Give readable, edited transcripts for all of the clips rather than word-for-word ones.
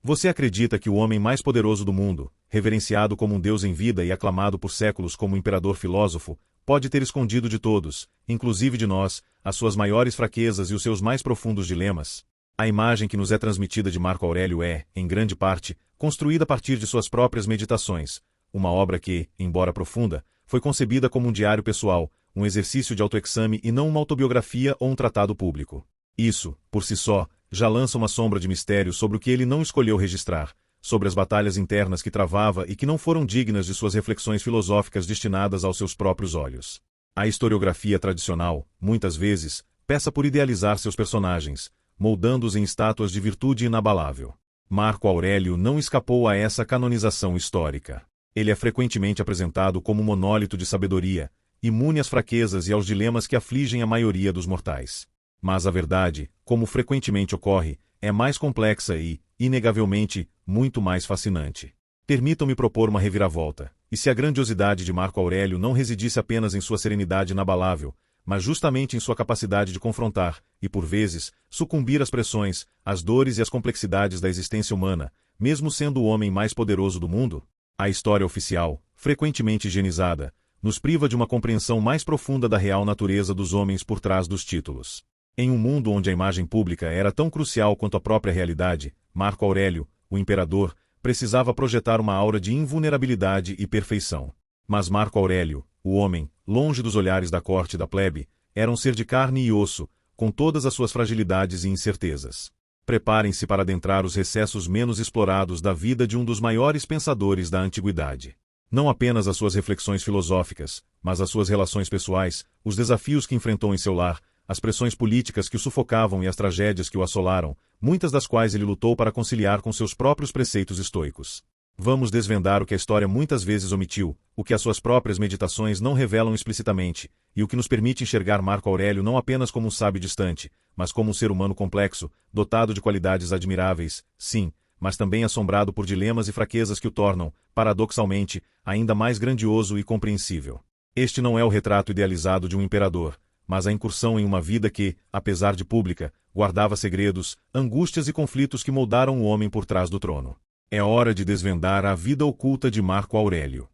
Você acredita que o homem mais poderoso do mundo, reverenciado como um deus em vida e aclamado por séculos como um imperador filósofo, pode ter escondido de todos, inclusive de nós, as suas maiores fraquezas e os seus mais profundos dilemas? A imagem que nos é transmitida de Marco Aurélio é, em grande parte, construída a partir de suas próprias meditações, uma obra que, embora profunda, foi concebida como um diário pessoal, um exercício de autoexame e não uma autobiografia ou um tratado público. Isso, por si só, já lança uma sombra de mistério sobre o que ele não escolheu registrar, sobre as batalhas internas que travava e que não foram dignas de suas reflexões filosóficas destinadas aos seus próprios olhos. A historiografia tradicional, muitas vezes, peça por idealizar seus personagens, moldando-os em estátuas de virtude inabalável. Marco Aurélio não escapou a essa canonização histórica. Ele é frequentemente apresentado como um monólito de sabedoria, imune às fraquezas e aos dilemas que afligem a maioria dos mortais. Mas a verdade, como frequentemente ocorre, é mais complexa e, inegavelmente, muito mais fascinante. Permitam-me propor uma reviravolta. E se a grandiosidade de Marco Aurélio não residisse apenas em sua serenidade inabalável, mas justamente em sua capacidade de confrontar, e por vezes, sucumbir às pressões, às dores e às complexidades da existência humana, mesmo sendo o homem mais poderoso do mundo? A história oficial, frequentemente higienizada, nos priva de uma compreensão mais profunda da real natureza dos homens por trás dos títulos. Em um mundo onde a imagem pública era tão crucial quanto a própria realidade, Marco Aurélio, o imperador, precisava projetar uma aura de invulnerabilidade e perfeição. Mas Marco Aurélio, o homem, longe dos olhares da corte e da plebe, era um ser de carne e osso, com todas as suas fragilidades e incertezas. Preparem-se para adentrar os recessos menos explorados da vida de um dos maiores pensadores da antiguidade. Não apenas as suas reflexões filosóficas, mas as suas relações pessoais, os desafios que enfrentou em seu lar, as pressões políticas que o sufocavam e as tragédias que o assolaram, muitas das quais ele lutou para conciliar com seus próprios preceitos estoicos. Vamos desvendar o que a história muitas vezes omitiu, o que as suas próprias meditações não revelam explicitamente, e o que nos permite enxergar Marco Aurélio não apenas como um sábio distante, mas como um ser humano complexo, dotado de qualidades admiráveis, sim, mas também assombrado por dilemas e fraquezas que o tornam, paradoxalmente, ainda mais grandioso e compreensível. Este não é o retrato idealizado de um imperador, mas a incursão em uma vida que, apesar de pública, guardava segredos, angústias e conflitos que moldaram o homem por trás do trono. É hora de desvendar a vida oculta de Marco Aurélio.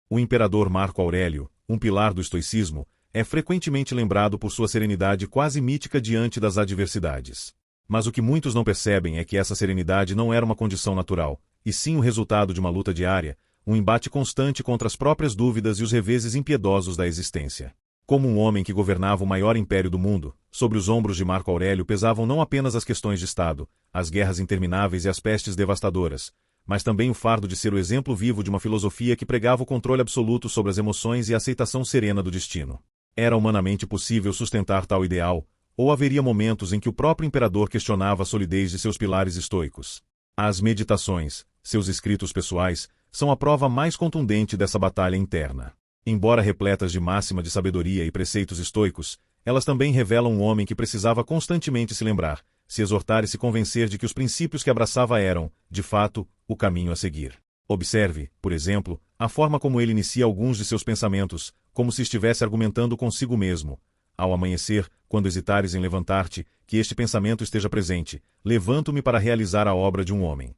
O imperador Marco Aurélio, um pilar do estoicismo, é frequentemente lembrado por sua serenidade quase mítica diante das adversidades. Mas o que muitos não percebem é que essa serenidade não era uma condição natural, e sim o resultado de uma luta diária, um embate constante contra as próprias dúvidas e os reveses impiedosos da existência. Como um homem que governava o maior império do mundo, sobre os ombros de Marco Aurélio pesavam não apenas as questões de Estado, as guerras intermináveis e as pestes devastadoras, mas também o fardo de ser o exemplo vivo de uma filosofia que pregava o controle absoluto sobre as emoções e a aceitação serena do destino. Era humanamente possível sustentar tal ideal, ou haveria momentos em que o próprio imperador questionava a solidez de seus pilares estoicos? As meditações, seus escritos pessoais, são a prova mais contundente dessa batalha interna. Embora repletas de máxima de sabedoria e preceitos estoicos, elas também revelam um homem que precisava constantemente se lembrar, se exortar e se convencer de que os princípios que abraçava eram, de fato, o caminho a seguir. Observe, por exemplo, a forma como ele inicia alguns de seus pensamentos, como se estivesse argumentando consigo mesmo. Ao amanhecer, quando hesitares em levantar-te, que este pensamento esteja presente, levanto-me para realizar a obra de um homem.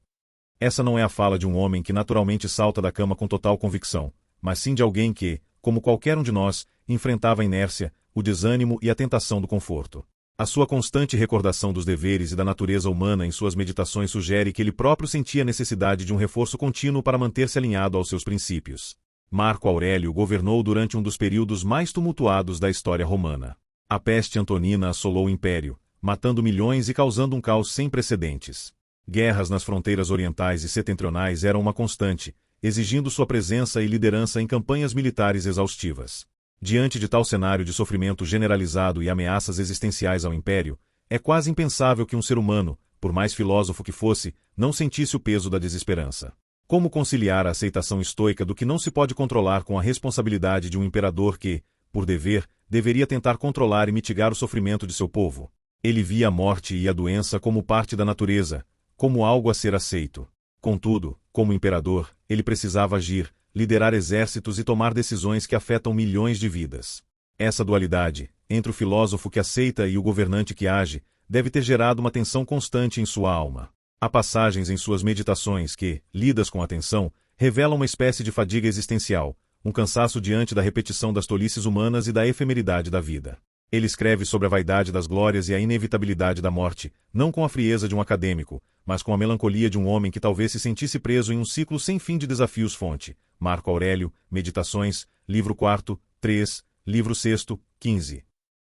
Essa não é a fala de um homem que naturalmente salta da cama com total convicção, mas sim de alguém que, como qualquer um de nós, enfrentava a inércia, o desânimo e a tentação do conforto. A sua constante recordação dos deveres e da natureza humana em suas meditações sugere que ele próprio sentia a necessidade de um reforço contínuo para manter-se alinhado aos seus princípios. Marco Aurélio governou durante um dos períodos mais tumultuados da história romana. A peste antonina assolou o império, matando milhões e causando um caos sem precedentes. Guerras nas fronteiras orientais e setentrionais eram uma constante, exigindo sua presença e liderança em campanhas militares exaustivas. Diante de tal cenário de sofrimento generalizado e ameaças existenciais ao império, é quase impensável que um ser humano, por mais filósofo que fosse, não sentisse o peso da desesperança. Como conciliar a aceitação estoica do que não se pode controlar com a responsabilidade de um imperador que, por dever, deveria tentar controlar e mitigar o sofrimento de seu povo? Ele via a morte e a doença como parte da natureza, como algo a ser aceito. Contudo, como imperador, ele precisava agir, liderar exércitos e tomar decisões que afetam milhões de vidas. Essa dualidade, entre o filósofo que aceita e o governante que age, deve ter gerado uma tensão constante em sua alma. Há passagens em suas meditações que, lidas com atenção, revelam uma espécie de fadiga existencial, um cansaço diante da repetição das tolices humanas e da efemeridade da vida. Ele escreve sobre a vaidade das glórias e a inevitabilidade da morte, não com a frieza de um acadêmico, mas com a melancolia de um homem que talvez se sentisse preso em um ciclo sem fim de desafios. Fonte: Marco Aurélio, Meditações, livro 4, 3, livro 6, 15.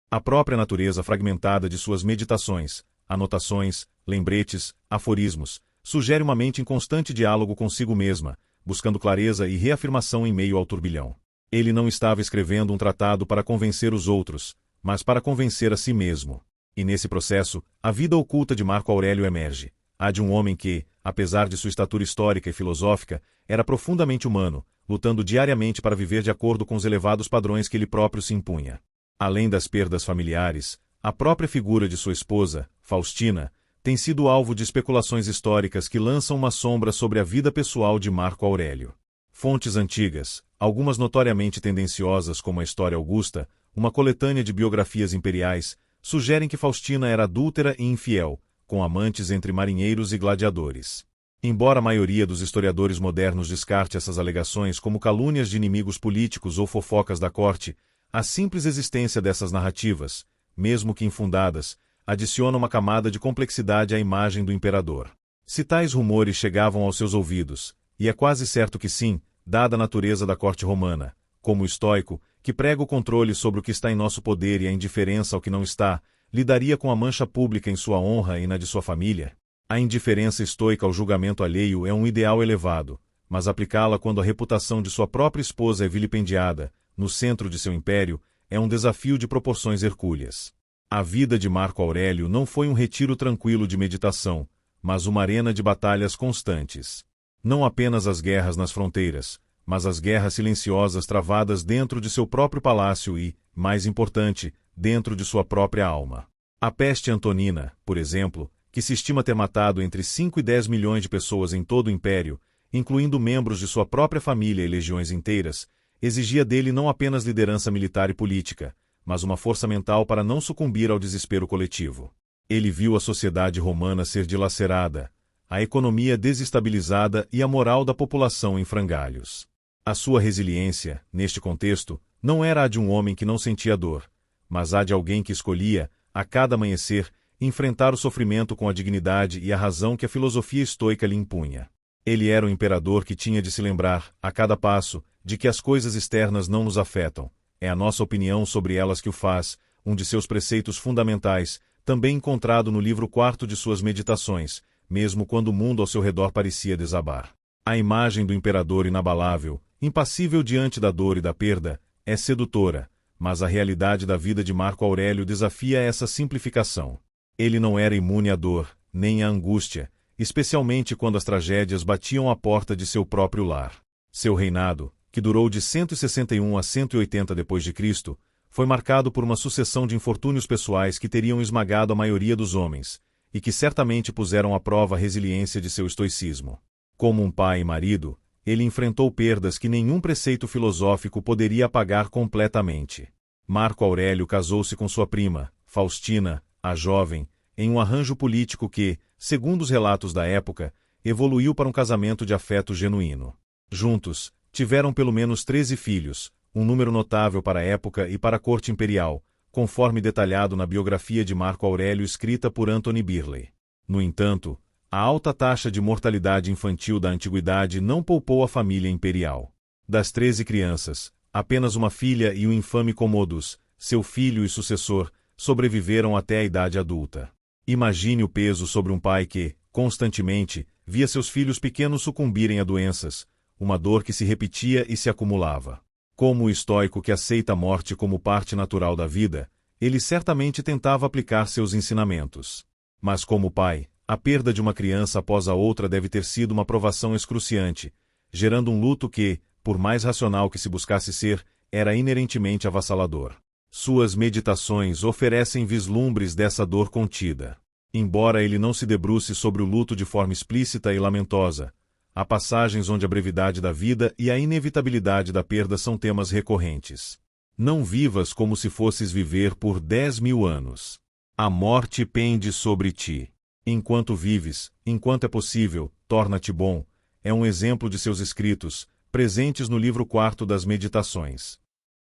A própria natureza fragmentada de suas meditações, anotações, lembretes, aforismos, sugere uma mente em constante diálogo consigo mesma, buscando clareza e reafirmação em meio ao turbilhão. Ele não estava escrevendo um tratado para convencer os outros, mas para convencer a si mesmo. E nesse processo, a vida oculta de Marco Aurélio emerge. A de um homem que, apesar de sua estatura histórica e filosófica, era profundamente humano, lutando diariamente para viver de acordo com os elevados padrões que ele próprio se impunha. Além das perdas familiares, a própria figura de sua esposa, Faustina, tem sido alvo de especulações históricas que lançam uma sombra sobre a vida pessoal de Marco Aurélio. Fontes antigas, algumas notoriamente tendenciosas como a História Augusta, uma coletânea de biografias imperiais, sugerem que Faustina era adúltera e infiel, com amantes entre marinheiros e gladiadores. Embora a maioria dos historiadores modernos descarte essas alegações como calúnias de inimigos políticos ou fofocas da corte, a simples existência dessas narrativas, mesmo que infundadas, adiciona uma camada de complexidade à imagem do imperador. Se tais rumores chegavam aos seus ouvidos, e é quase certo que sim, dada a natureza da corte romana, como o estoico, que prega o controle sobre o que está em nosso poder e a indiferença ao que não está, lidaria com a mancha pública em sua honra e na de sua família? A indiferença estoica ao julgamento alheio é um ideal elevado, mas aplicá-la quando a reputação de sua própria esposa é vilipendiada, no centro de seu império, é um desafio de proporções hercúleas. A vida de Marco Aurélio não foi um retiro tranquilo de meditação, mas uma arena de batalhas constantes. Não apenas as guerras nas fronteiras, mas as guerras silenciosas travadas dentro de seu próprio palácio e, mais importante, dentro de sua própria alma. A peste antonina, por exemplo, que se estima ter matado entre 5 e 10 milhões de pessoas em todo o império, incluindo membros de sua própria família e legiões inteiras, exigia dele não apenas liderança militar e política, mas uma força mental para não sucumbir ao desespero coletivo. Ele viu a sociedade romana ser dilacerada, a economia desestabilizada e a moral da população em frangalhos. A sua resiliência, neste contexto, não era a de um homem que não sentia dor, mas a de alguém que escolhia, a cada amanhecer, enfrentar o sofrimento com a dignidade e a razão que a filosofia estoica lhe impunha. Ele era o imperador que tinha de se lembrar, a cada passo, de que as coisas externas não nos afetam. É a nossa opinião sobre elas que o faz, um de seus preceitos fundamentais, também encontrado no livro 4 de suas Meditações, mesmo quando o mundo ao seu redor parecia desabar. A imagem do imperador inabalável, impassível diante da dor e da perda, é sedutora, mas a realidade da vida de Marco Aurélio desafia essa simplificação. Ele não era imune à dor, nem à angústia, especialmente quando as tragédias batiam à porta de seu próprio lar. Seu reinado, que durou de 161 a 180 d.C., foi marcado por uma sucessão de infortúnios pessoais que teriam esmagado a maioria dos homens, e que certamente puseram à prova a resiliência de seu estoicismo. Como um pai e marido, ele enfrentou perdas que nenhum preceito filosófico poderia apagar completamente. Marco Aurélio casou-se com sua prima, Faustina, a jovem, em um arranjo político que, segundo os relatos da época, evoluiu para um casamento de afeto genuíno. Juntos, tiveram pelo menos 13 filhos, um número notável para a época e para a corte imperial, conforme detalhado na biografia de Marco Aurélio escrita por Anthony Birley. No entanto, a alta taxa de mortalidade infantil da antiguidade não poupou a família imperial. Das 13 crianças, apenas uma filha e o infame Commodus, seu filho e sucessor, sobreviveram até a idade adulta. Imagine o peso sobre um pai que, constantemente, via seus filhos pequenos sucumbirem a doenças, uma dor que se repetia e se acumulava. Como o estoico que aceita a morte como parte natural da vida, ele certamente tentava aplicar seus ensinamentos. Mas como pai, a perda de uma criança após a outra deve ter sido uma provação excruciante, gerando um luto que, por mais racional que se buscasse ser, era inerentemente avassalador. Suas meditações oferecem vislumbres dessa dor contida. Embora ele não se debruce sobre o luto de forma explícita e lamentosa, há passagens onde a brevidade da vida e a inevitabilidade da perda são temas recorrentes. Não vivas como se fosses viver por 10.000 anos. A morte pende sobre ti. Enquanto vives, enquanto é possível, torna-te bom, é um exemplo de seus escritos, presentes no livro 4 das Meditações.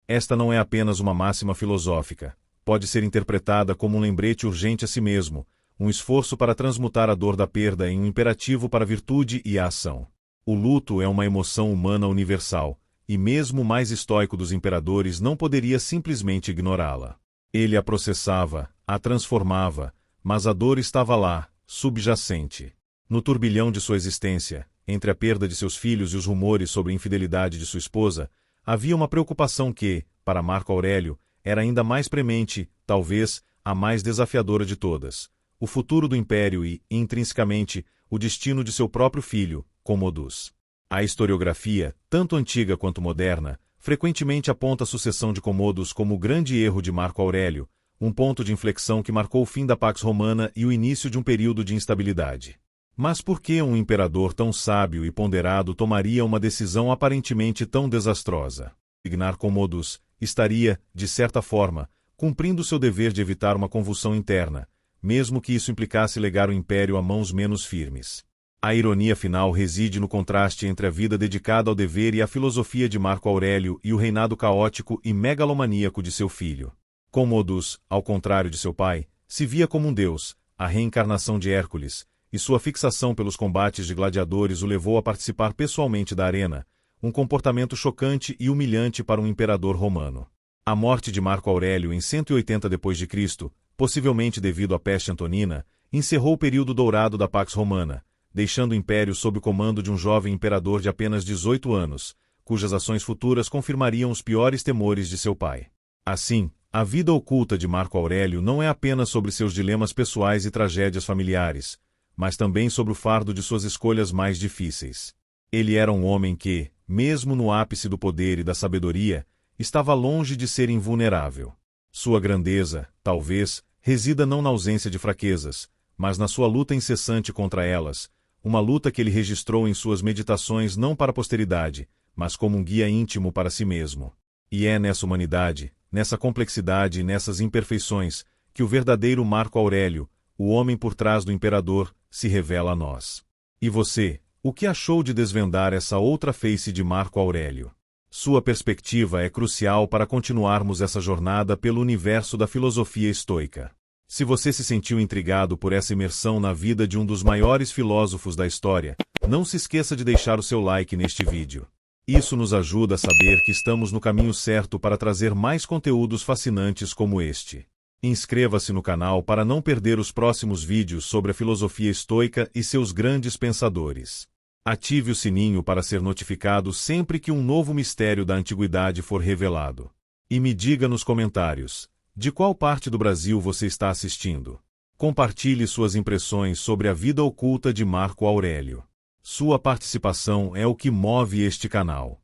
Esta não é apenas uma máxima filosófica, pode ser interpretada como um lembrete urgente a si mesmo, um esforço para transmutar a dor da perda em um imperativo para a virtude e a ação. O luto é uma emoção humana universal, e mesmo o mais estoico dos imperadores não poderia simplesmente ignorá-la. Ele a processava, a transformava, mas a dor estava lá, subjacente. No turbilhão de sua existência, entre a perda de seus filhos e os rumores sobre a infidelidade de sua esposa, havia uma preocupação que, para Marco Aurélio, era ainda mais premente, talvez, a mais desafiadora de todas: o futuro do império e, intrinsecamente, o destino de seu próprio filho, Commodus. A historiografia, tanto antiga quanto moderna, frequentemente aponta a sucessão de Commodus como o grande erro de Marco Aurélio, um ponto de inflexão que marcou o fim da Pax Romana e o início de um período de instabilidade. Mas por que um imperador tão sábio e ponderado tomaria uma decisão aparentemente tão desastrosa? Designar Commodus estaria, de certa forma, cumprindo seu dever de evitar uma convulsão interna, mesmo que isso implicasse legar o império a mãos menos firmes. A ironia final reside no contraste entre a vida dedicada ao dever e a filosofia de Marco Aurélio e o reinado caótico e megalomaníaco de seu filho. Commodus, ao contrário de seu pai, se via como um deus, a reencarnação de Hércules, e sua fixação pelos combates de gladiadores o levou a participar pessoalmente da arena, um comportamento chocante e humilhante para um imperador romano. A morte de Marco Aurélio em 180 d.C., possivelmente devido à peste antonina, encerrou o período dourado da Pax Romana, deixando o império sob o comando de um jovem imperador de apenas 18 anos, cujas ações futuras confirmariam os piores temores de seu pai. Assim, a vida oculta de Marco Aurélio não é apenas sobre seus dilemas pessoais e tragédias familiares, mas também sobre o fardo de suas escolhas mais difíceis. Ele era um homem que, mesmo no ápice do poder e da sabedoria, estava longe de ser invulnerável. Sua grandeza, talvez, resida não na ausência de fraquezas, mas na sua luta incessante contra elas, uma luta que ele registrou em suas meditações não para a posteridade, mas como um guia íntimo para si mesmo. E é nessa humanidade, nessa complexidade e nessas imperfeições, que o verdadeiro Marco Aurélio, o homem por trás do imperador, se revela a nós. E você, o que achou de desvendar essa outra face de Marco Aurélio? Sua perspectiva é crucial para continuarmos essa jornada pelo universo da filosofia estoica. Se você se sentiu intrigado por essa imersão na vida de um dos maiores filósofos da história, não se esqueça de deixar o seu like neste vídeo. Isso nos ajuda a saber que estamos no caminho certo para trazer mais conteúdos fascinantes como este. Inscreva-se no canal para não perder os próximos vídeos sobre a filosofia estoica e seus grandes pensadores. Ative o sininho para ser notificado sempre que um novo mistério da antiguidade for revelado. E me diga nos comentários: de qual parte do Brasil você está assistindo? Compartilhe suas impressões sobre a vida oculta de Marco Aurélio. Sua participação é o que move este canal.